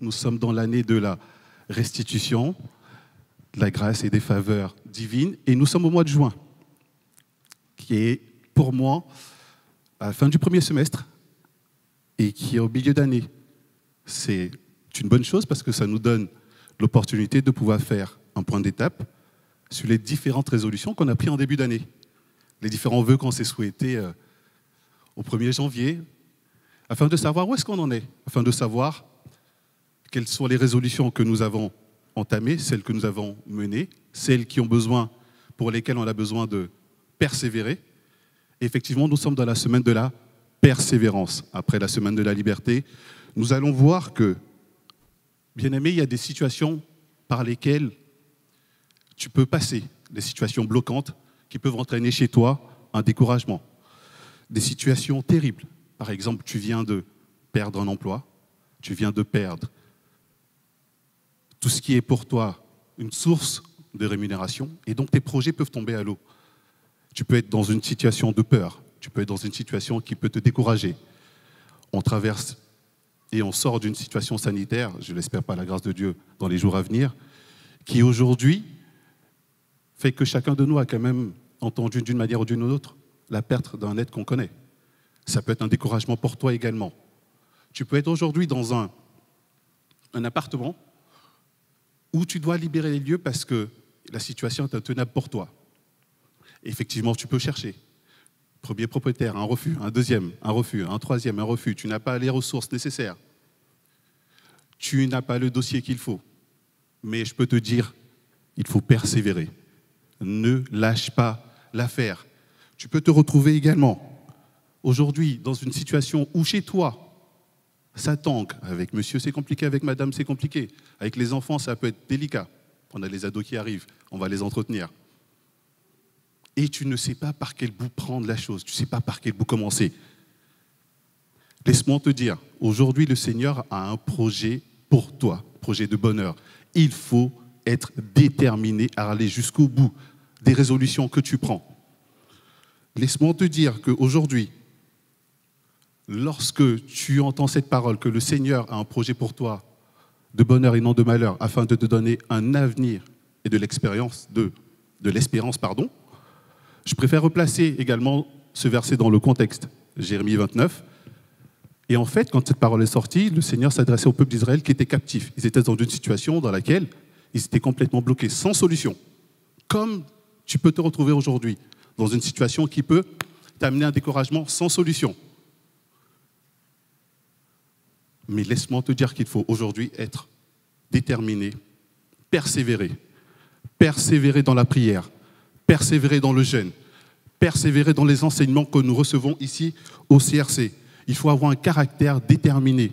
nous sommes dans l'année de la restitution, de la grâce et des faveurs divines, et nous sommes au mois de juin, qui est pour moi à la fin du premier semestre et qui est au milieu d'année. C'est une bonne chose parce que ça nous donne l'opportunité de pouvoir faire un point d'étape sur les différentes résolutions qu'on a prises en début d'année. Les différents vœux qu'on s'est souhaités au 1er janvier, afin de savoir où est-ce qu'on en est, afin de savoir quelles sont les résolutions que nous avons entamées, celles que nous avons menées, celles pour lesquelles on a besoin de persévérer. Et effectivement, nous sommes dans la semaine de la persévérance. Après la semaine de la liberté, nous allons voir que, bien aimé, il y a des situations par lesquelles tu peux passer, des situations bloquantes qui peuvent entraîner chez toi un découragement. Des situations terribles. Par exemple, tu viens de perdre un emploi, tu viens de perdre tout ce qui est pour toi une source de rémunération, et donc tes projets peuvent tomber à l'eau. Tu peux être dans une situation de peur, tu peux être dans une situation qui peut te décourager. On traverse et on sort d'une situation sanitaire, je l'espère par la grâce de Dieu, dans les jours à venir, qui aujourd'hui fait que chacun de nous a quand même entendu d'une manière ou d'une autre la perte d'un être qu'on connaît. Ça peut être un découragement pour toi également. Tu peux être aujourd'hui dans un appartement où tu dois libérer les lieux parce que la situation est intenable pour toi. Effectivement, tu peux chercher. Premier propriétaire, un refus, un deuxième, un refus, un troisième, un refus. Tu n'as pas les ressources nécessaires. Tu n'as pas le dossier qu'il faut. Mais je peux te dire, il faut persévérer. Ne lâche pas l'affaire. Tu peux te retrouver également aujourd'hui dans une situation où chez toi, ça tangue. Avec monsieur, c'est compliqué. Avec madame, c'est compliqué. Avec les enfants, ça peut être délicat. On a les ados qui arrivent, on va les entretenir. Et tu ne sais pas par quel bout prendre la chose, tu ne sais pas par quel bout commencer. Laisse-moi te dire, aujourd'hui, le Seigneur a un projet pour toi, projet de bonheur. Il faut être déterminé à aller jusqu'au bout des résolutions que tu prends. Laisse-moi te dire qu'aujourd'hui, lorsque tu entends cette parole, que le Seigneur a un projet pour toi de bonheur et non de malheur, afin de te donner un avenir et de l'espérance, je préfère replacer également ce verset dans le contexte, Jérémie 29. Et en fait, quand cette parole est sortie, le Seigneur s'adressait au peuple d'Israël qui était captif. Ils étaient dans une situation dans laquelle ils étaient complètement bloqués, sans solution. Comme tu peux te retrouver aujourd'hui, dans une situation qui peut t'amener à un découragement sans solution. Mais laisse-moi te dire qu'il faut aujourd'hui être déterminé, persévérer. Persévérer dans la prière, persévérer dans le jeûne, persévérer dans les enseignements que nous recevons ici au CRC. Il faut avoir un caractère déterminé.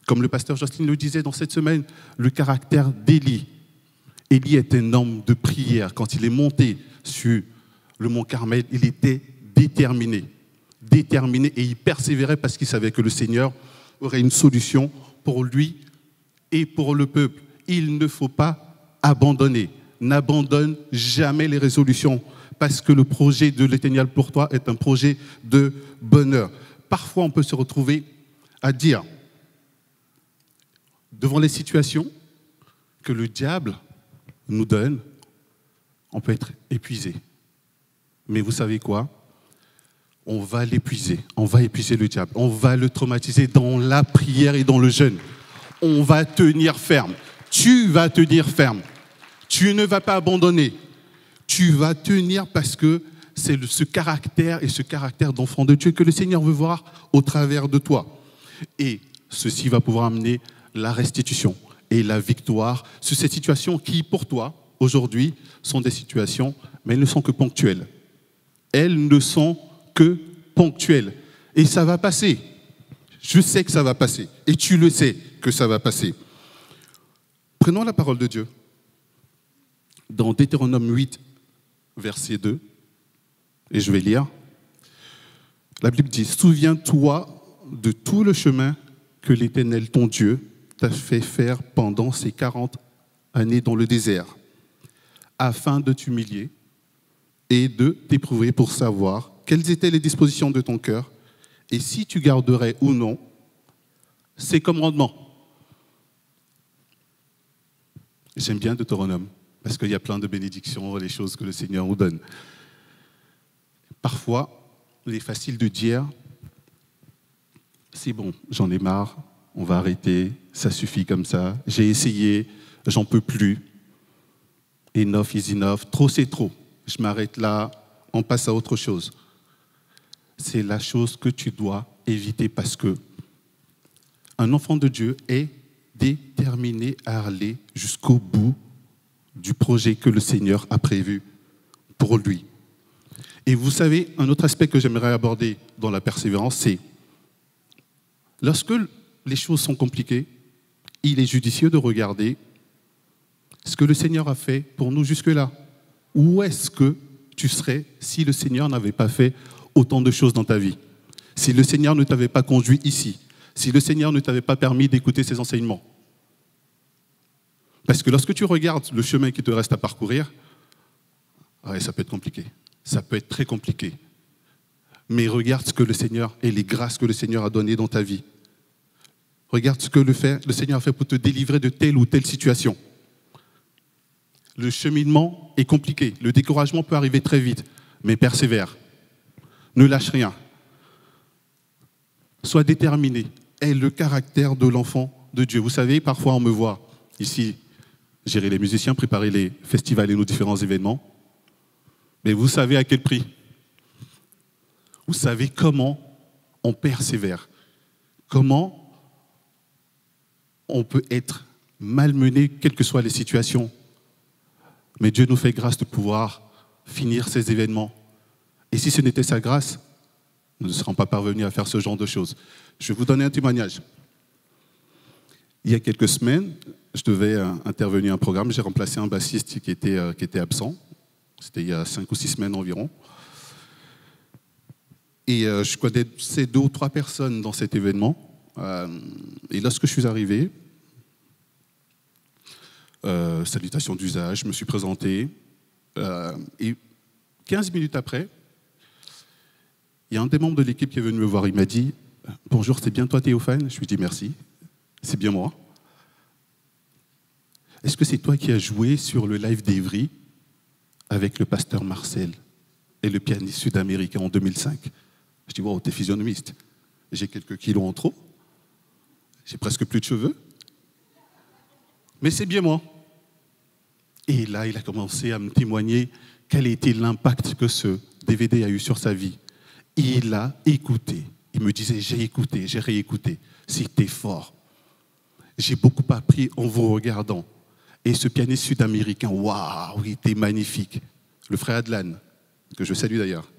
Comme le pasteur Jocelyne le disait dans cette semaine, le caractère d'Élie. Élie est un homme de prière. Quand il est monté sur le mont Carmel, il était déterminé. Déterminé et il persévérait parce qu'il savait que le Seigneur aurait une solution pour lui et pour le peuple. Il ne faut pas abandonner. N'abandonne jamais les résolutions parce que le projet de l'Éternel pour toi est un projet de bonheur. Parfois, on peut se retrouver à dire, devant les situations que le diable nous donne, on peut être épuisé. Mais vous savez quoi ? On va l'épuiser, on va épuiser le diable, on va le traumatiser dans la prière et dans le jeûne. On va tenir ferme. Tu vas tenir ferme. Tu ne vas pas abandonner. Tu vas tenir parce que c'est ce caractère d'enfant de Dieu que le Seigneur veut voir au travers de toi. Et ceci va pouvoir amener la restitution et la victoire sur ces situations qui, pour toi, aujourd'hui, sont des situations, mais elles ne sont que ponctuelles. Elles ne sont que ponctuelles. Et ça va passer. Je sais que ça va passer. Et tu le sais que ça va passer. Prenons la parole de Dieu. Dans Deutéronome 8, verset 2, et je vais lire. La Bible dit « Souviens-toi de tout le chemin que l'Éternel, ton Dieu, t'a fait faire pendant ces 40 années dans le désert, afin de t'humilier et de t'éprouver pour savoir quelles étaient les dispositions de ton cœur et si tu garderais ou non ces commandements. » J'aime bien Deutéronome, parce qu'il y a plein de bénédictions, les choses que le Seigneur nous donne. Parfois, il est facile de dire, c'est bon, j'en ai marre, on va arrêter, ça suffit comme ça, j'ai essayé, j'en peux plus. Enough is enough, trop c'est trop. Je m'arrête là, on passe à autre chose. C'est la chose que tu dois éviter parce que un enfant de Dieu est déterminé à aller jusqu'au bout du projet que le Seigneur a prévu pour lui. Et vous savez, un autre aspect que j'aimerais aborder dans la persévérance, c'est lorsque les choses sont compliquées, il est judicieux de regarder ce que le Seigneur a fait pour nous jusque-là. Où est-ce que tu serais si le Seigneur n'avait pas fait autant de choses dans ta vie? Si le Seigneur ne t'avait pas conduit ici, si le Seigneur ne t'avait pas permis d'écouter ses enseignements. Parce que lorsque tu regardes le chemin qui te reste à parcourir, ouais, ça peut être compliqué, ça peut être très compliqué. Mais regarde ce que le Seigneur et les grâces que le Seigneur a données dans ta vie. Regarde ce que le Seigneur a fait pour te délivrer de telle ou telle situation. Le cheminement est compliqué, le découragement peut arriver très vite, mais persévère. Ne lâche rien. Sois déterminé. Aie le caractère de l'enfant de Dieu. Vous savez, parfois on me voit ici gérer les musiciens, préparer les festivals et nos différents événements. Mais vous savez à quel prix? Vous savez comment on persévère? Comment on peut être malmené, quelles que soient les situations? Mais Dieu nous fait grâce de pouvoir finir ces événements. Et si ce n'était sa grâce, nous ne serions pas parvenus à faire ce genre de choses. Je vais vous donner un témoignage. Il y a quelques semaines, je devais intervenir à un programme. J'ai remplacé un bassiste qui était absent. C'était il y a 5 ou 6 semaines environ. Et je connaissais 2 ou 3 personnes dans cet événement. Et lorsque je suis arrivé, salutations d'usage, je me suis présenté. Et 15 minutes après, il y a un des membres de l'équipe qui est venu me voir. Il m'a dit « Bonjour, c'est bien toi Théophane ?» Je lui ai dit « Merci, c'est bien moi. » « Est-ce que c'est toi qui as joué sur le live d'Evry avec le pasteur Marcel et le pianiste sud-américain en 2005 ?» Je dis « Wow, t'es physionomiste. J'ai quelques kilos en trop. J'ai presque plus de cheveux. Mais c'est bien moi. » Et là, il a commencé à me témoigner quel était l'impact que ce DVD a eu sur sa vie. Il a écouté. Il me disait, j'ai écouté, j'ai réécouté. C'était fort. J'ai beaucoup appris en vous regardant. Et ce pianiste sud-américain, waouh, il était magnifique. Le frère Adlan, que je salue d'ailleurs.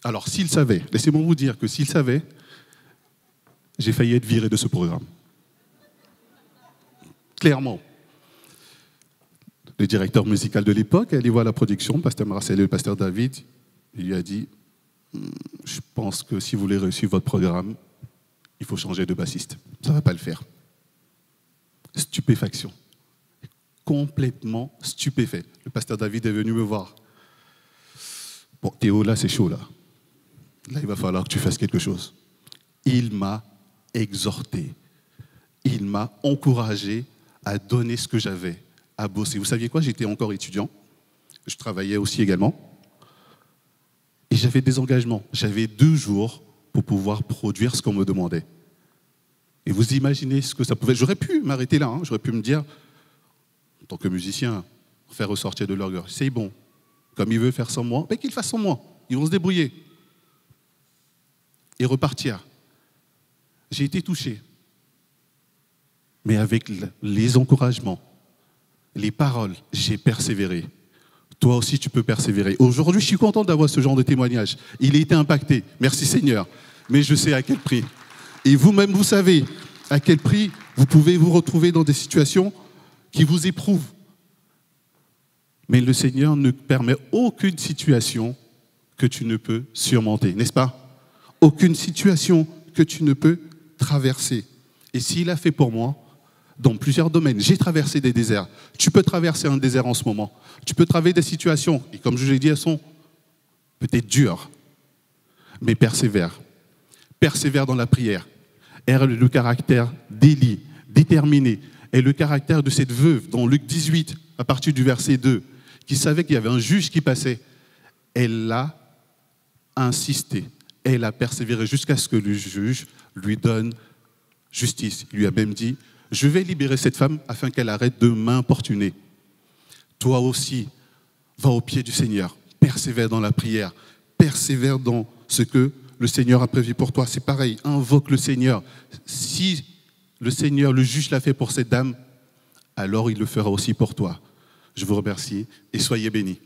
Alors, s'il savait, laissez-moi vous dire que s'il savait, j'ai failli être viré de ce programme. Clairement. Le directeur musical de l'époque, allé voir la production, le pasteur Marcel et le pasteur David, il lui a dit « Je pense que si vous voulez réussir votre programme, il faut changer de bassiste. Ça ne va pas le faire. » Stupéfaction. Complètement stupéfait. Le pasteur David est venu me voir. « Bon, Théo, là, c'est chaud, là. Là, il va falloir que tu fasses quelque chose. » Il m'a exhorté. Il m'a encouragé à donner ce que j'avais, à bosser. Vous saviez quoi? J'étais encore étudiant. Je travaillais aussi également. Et j'avais des engagements. J'avais 2 jours pour pouvoir produire ce qu'on me demandait. Et vous imaginez ce que ça pouvait... J'aurais pu m'arrêter là. J'aurais pu me dire, en tant que musicien, faire ressortir de l'orgueil. C'est bon. Comme il veut faire sans moi, ben qu'il fasse sans moi. Ils vont se débrouiller. Et repartir. J'ai été touché. Mais avec les encouragements, les paroles, j'ai persévéré. Toi aussi, tu peux persévérer. Aujourd'hui, je suis content d'avoir ce genre de témoignage. Il a été impacté. Merci Seigneur. Mais je sais à quel prix. Et vous-même, vous savez à quel prix vous pouvez vous retrouver dans des situations qui vous éprouvent. Mais le Seigneur ne permet aucune situation que tu ne peux surmonter, n'est-ce pas? Aucune situation que tu ne peux traverser. Et s'il a fait pour moi, dans plusieurs domaines, j'ai traversé des déserts. Tu peux traverser un désert en ce moment. Tu peux traverser des situations, et comme je l'ai dit, elles sont peut-être dures, mais persévère. Persévère dans la prière. Aie le caractère d'Élie, déterminé. Et le caractère de cette veuve, dans Luc 18, à partir du verset 2, qui savait qu'il y avait un juge qui passait, elle a insisté, elle a persévéré jusqu'à ce que le juge lui donne justice. Il lui a même dit, je vais libérer cette femme afin qu'elle arrête de m'importuner. Toi aussi, va au pied du Seigneur, persévère dans la prière, persévère dans ce que le Seigneur a prévu pour toi. C'est pareil, invoque le Seigneur. Si le Seigneur, le juge, l'a fait pour cette dame, alors il le fera aussi pour toi. Je vous remercie et soyez bénis.